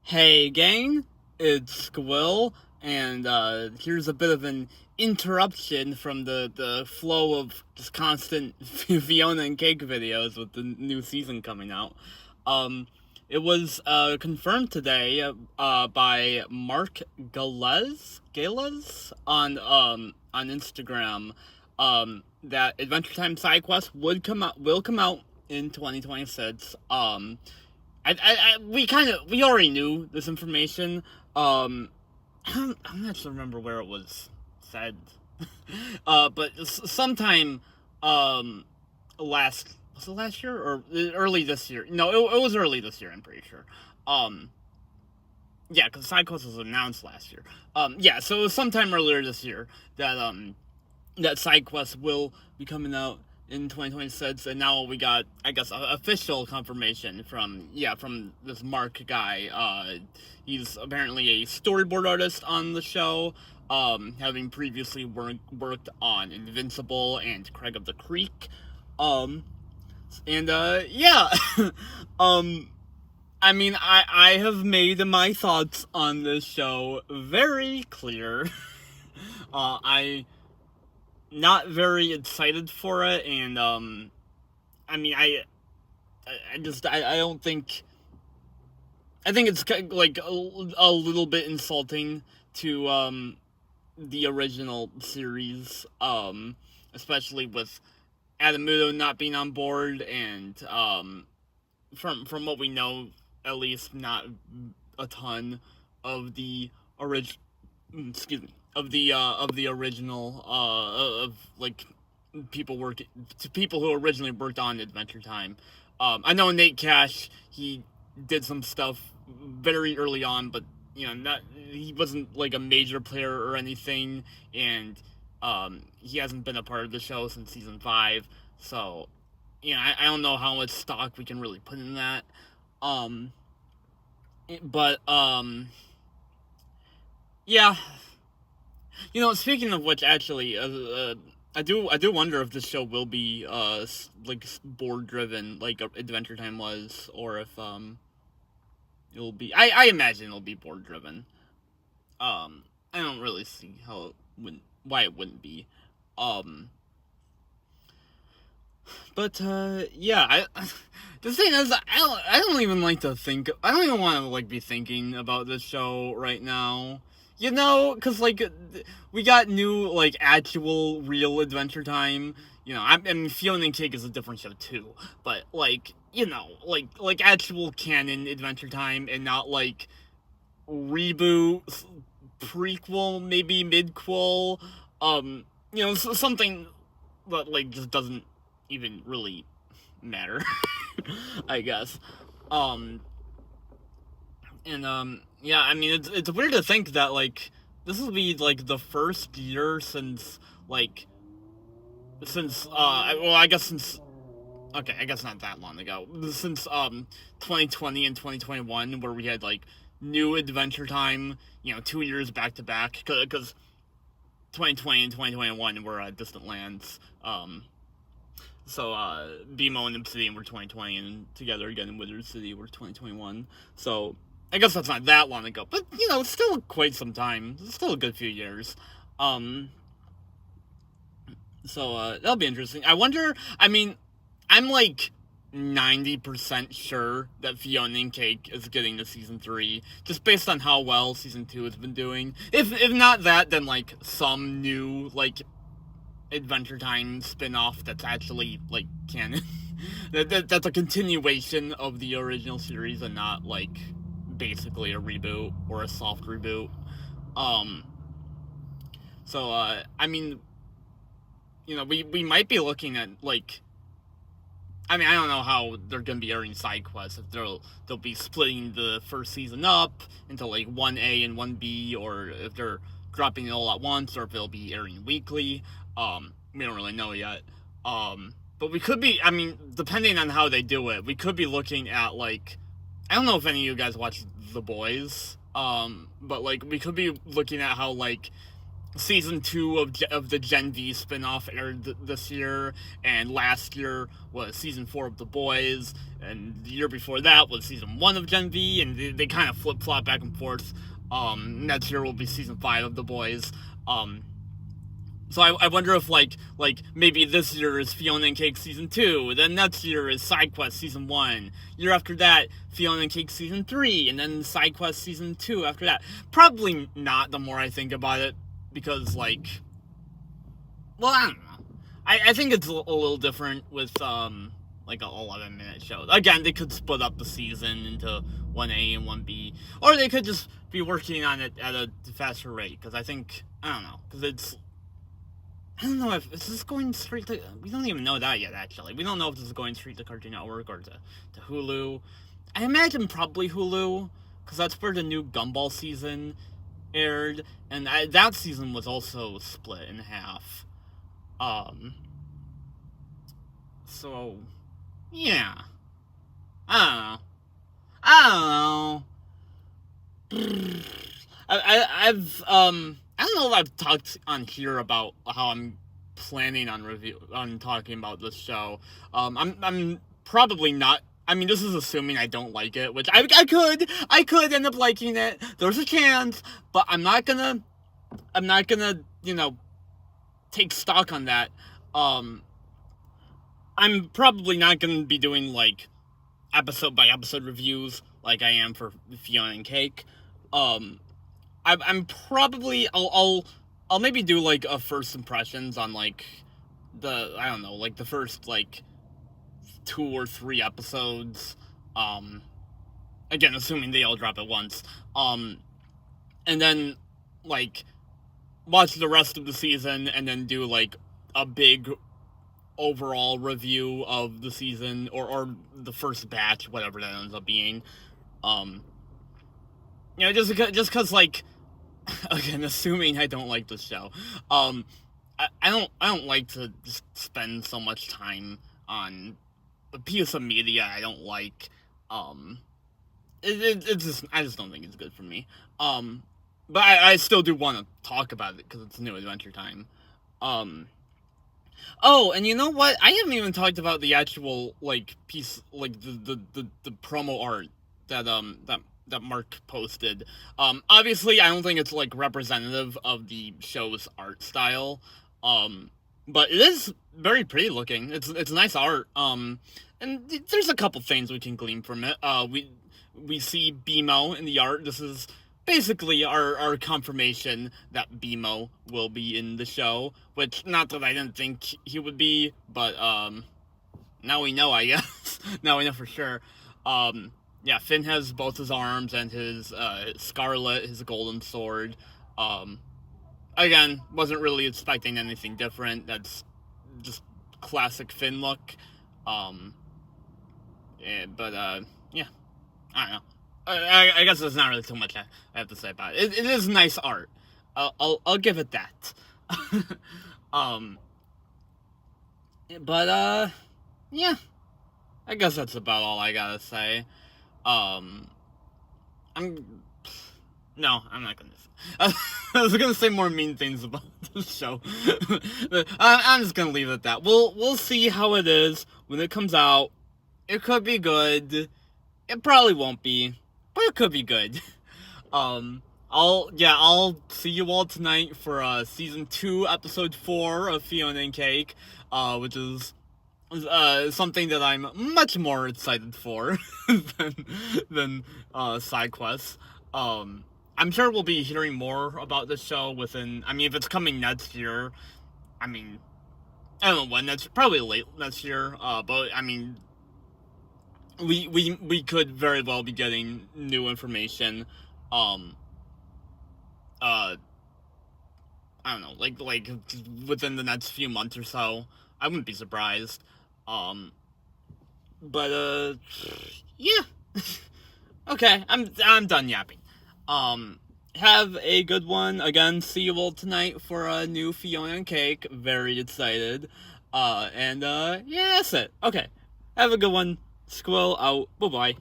Hey gang, it's Squill, and here's a bit of an interruption from the flow of just constant Fiona and Cake videos with the new season coming out. Um, it was confirmed today by Mark Gales on Instagram that Adventure Time side quest will come out in 2026. We already knew this information. I'm not sure remember where it was said, but sometime, um, was it last year or early this year? No, it was early this year. I'm pretty sure. Um, yeah, because SideQuest was announced last year. Yeah, so it was sometime earlier this year that SideQuest will be coming out in 2026, and now we got, I guess, official confirmation from this Mark guy. He's apparently a storyboard artist on the show, having previously worked on Invincible and Craig of the Creek. Yeah. um, I mean, I have made my thoughts on this show very clear. I not very excited for it, and I mean, I don't think. I think it's like a little bit insulting to the original series, especially with Adamuto not being on board, and from what we know, at least not a ton of the excuse me, of the original of like people who originally worked on Adventure Time. I know Nate Cash, he did some stuff very early on, but not he wasn't like a major player or anything, and he hasn't been a part of the show since season 5. So I don't know how much stock we can really put in that. Um, but yeah, speaking of which, actually, I do wonder if this show will be like board driven, like Adventure Time was, or if it'll be. I imagine it'll be board driven. I don't really see why it wouldn't be. Um, but yeah, the thing is, I don't even like to think. I don't even want to like be thinking about this show right now. Because like we got new like actual real Adventure Time. I mean, Fiona and Cake is a different show too, but like like actual canon Adventure Time, and not like reboot, prequel, maybe midquel. Something that like just doesn't even really matter. I guess. Um, and yeah, I mean, it's weird to think that like this will be like the first year I guess since, okay, I guess not that long ago, since 2020 and 2021, where we had like new Adventure Time, 2 years back to back, because 2020 and 2021 were Distant Lands. So BMO and Obsidian were 2020, and Together Again in Wizard City were 2021. So I guess that's not that long ago, but it's still quite some time. It's still a good few years. So that'll be interesting. I wonder. I mean, I'm like 90% sure that Fiona and Cake is getting to season 3, just based on how well season 2 has been doing. If not that, then like some new like Adventure Time spin-off that's actually like canon. That's a continuation of the original series, and not like basically a reboot or a soft reboot. Um so I mean, we might be looking at like, I mean, I don't know how they're gonna be airing side quests. If they'll be splitting the first season up into like 1A and 1B, or if they're dropping it all at once, or if it'll be airing weekly. We don't really know yet. But we could be, I mean, depending on how they do it, we could be looking at like, I don't know if any of you guys watch The Boys, but like we could be looking at how like season 2 of the Gen V spinoff aired this year, and last year was season 4 of The Boys, and the year before that was season 1 of Gen V, and they kind of flip-flop back and forth. Next year will be season 5 of The Boys. So I wonder if, like maybe this year is Fiona and Cake season 2, then next year is SideQuest season 1, year after that, Fiona and Cake season 3, and then SideQuest season 2 after that. Probably not, the more I think about it, because, like, well, I don't know. I think it's a little different with, like, a 11-minute show. Again, they could split up the season into 1A and 1B, or they could just be working on it at a faster rate, because I think, I don't know, because it's, I don't know if this is going straight to, we don't even know that yet, actually. We don't know if this is going straight to Cartoon Network or to Hulu. I imagine probably Hulu, because that's where the new Gumball season aired, and that season was also split in half. So, yeah. I don't know. I don't know if I've talked on here about how I'm planning on talking about this show. I'm probably not. I mean, this is assuming I don't like it, which I could end up liking it. There's a chance, but I'm not gonna, take stock on that. I'm probably not gonna be doing, like, episode by episode reviews like I am for Fiona and Cake. I'm probably, I'll maybe do, like, a first impressions on, like, the first, like, 2 or 3 episodes, again, assuming they all drop at once, and then, like, watch the rest of the season, and then do, like, a big overall review of the season, or the first batch, whatever that ends up being, just because, like, again, assuming I don't like this show, I don't like to just spend so much time on a piece of media I don't like. It's just, I just don't think it's good for me. But I still do want to talk about it because it's New Adventure Time. Oh, and you know what? I haven't even talked about the actual, like, piece, like, the promo art that Mark posted. Obviously, I don't think it's, like, representative of the show's art style. But it is very pretty looking. It's nice art. And there's a couple things we can glean from it. We see BMO in the art. This is basically our confirmation that BMO will be in the show, which, not that I didn't think he would be, but now we know, I guess. Now we know for sure. Yeah, Finn has both his arms and his Scarlet, his golden sword. Again, wasn't really expecting anything different. That's just classic Finn look. Yeah, I don't know. I guess there's not really too much I have to say about it. It is nice art. I'll give it that. Yeah. I guess that's about all I gotta say. I'm not gonna say. I was gonna say more mean things about the show. I'm just gonna leave it at that. We'll see how it is when it comes out. It could be good. It probably won't be, but it could be good. I'll see you all tonight for season 2, episode 4 of Fiona and Cake, which is something that I'm much more excited for than side quests. I'm sure we'll be hearing more about this show within, I mean, if it's coming next year, I mean, I don't know when, that's probably late next year, but I mean, we could very well be getting new information, I don't know, like within the next few months or so. I wouldn't be surprised. Yeah. Okay, I'm done yapping. Have a good one. Again, see you all tonight for a new Fiona and Cake. Very excited. Yeah, that's it. Okay. Have a good one. Squirrel out. Bye-bye.